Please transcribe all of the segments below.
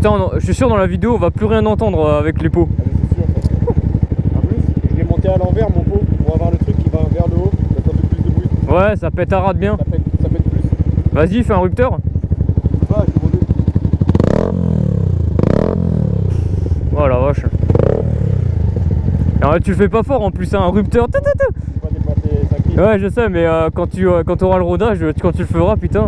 Putain, je suis sûr dans la vidéo on va plus rien entendre avec les pots. En plus, je l'ai monté à l'envers mon pot pour avoir le truc qui va vers le haut, ça fait un peu plus de bruit. Ouais, ça pétarade bien. Ça pète plus. Vas-y, fais un rupteur. Ah, je suis Oh la vache. Alors, tu le fais pas fort en plus, hein, un rupteur. pas dépasser 5 000. Ouais, je sais, mais quand tu auras le rodage, quand tu le feras, putain.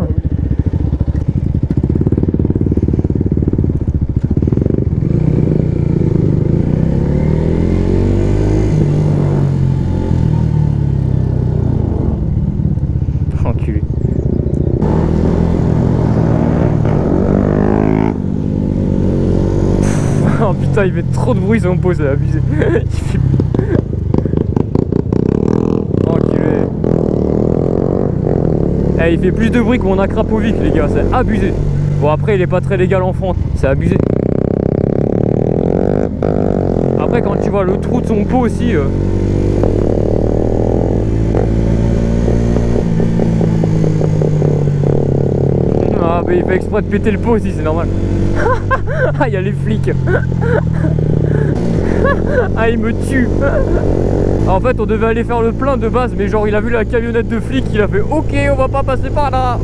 Enculé. Oh putain, il fait trop de bruit son pot, c'est abusé. Il fait... Enculé. Eh, il fait plus de bruit que mon Akrapovic, les gars, c'est abusé. Bon, après, il est pas très légal en France, c'est abusé. Après, quand tu vois le trou de son pot aussi. Ah, mais il fait exprès de péter le pot aussi, c'est normal. Ah, il y a les flics. Ah, il me tue. En fait, on devait aller faire le plein de base, mais genre, il a vu la camionnette de flics, il a fait ok, on va pas passer par là.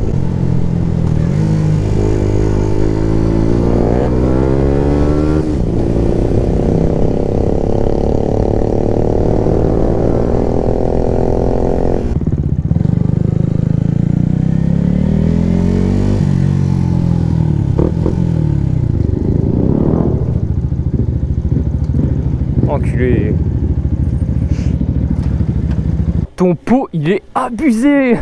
Enculé. Ton pot, il est abusé.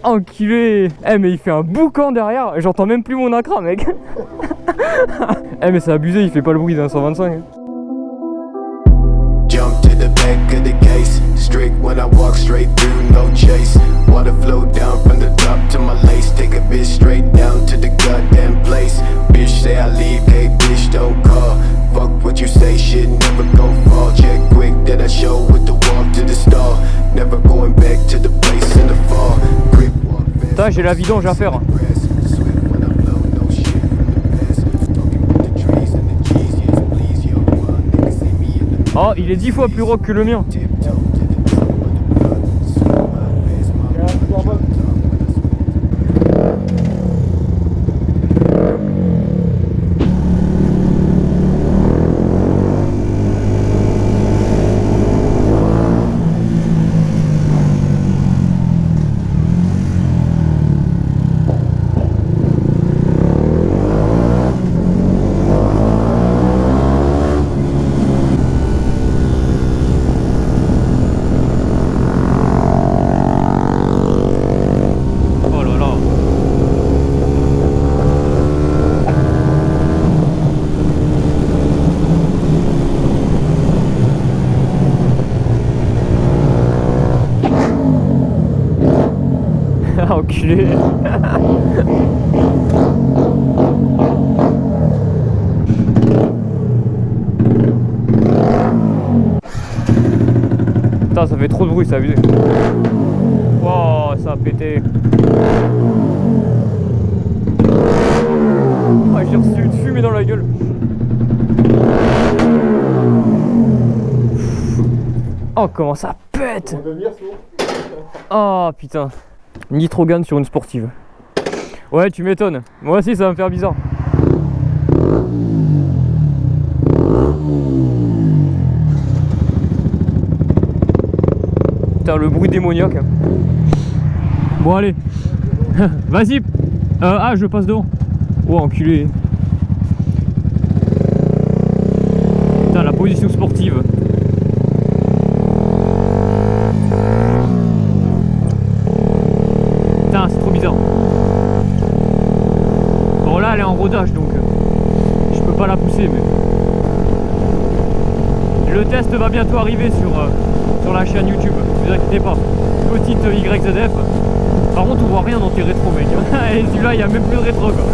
Enculé. Eh, mais il fait un boucan derrière. J'entends même plus mon Acra, mec. Eh, mais c'est abusé, il fait pas le bruit d'un 125. Jump to the back of the case. Strict when I walk straight through, no chase. Water flow down from the top to my lace. Take a bitch straight down to the goddamn place. Bitch say I leave, hey bitch don't call. Fuck what you say, shit never go fall. Check quick that I show with the walk to the stall. Never going back to the place in the fall. Grip walk fast. Putain, j'ai la vidange à faire. Oh, il est 10 fois plus rock que le mien. Enculé. Putain, ça fait trop de bruit, ça a abusé. Wow, ça a pété. Ah, j'ai reçu une fumée dans la gueule. Oh, comment ça pète. Oh putain. Nitrogane sur une sportive. Ouais, tu m'étonnes. Moi aussi, ça va me faire bizarre. Putain, le bruit démoniaque. Bon, allez. Vas-y. Ah, je passe devant. Oh, enculé. Putain, la position sportive. Putain, c'est trop bizarre. Bon, là, elle est en rodage, donc je peux pas la pousser, mais... Le test va bientôt arriver sur la chaîne YouTube, ne vous inquiétez pas. Petite YZF. Par contre, on voit rien dans tes rétros, mec. Et celui-là, il n'y a même plus de rétro, quoi.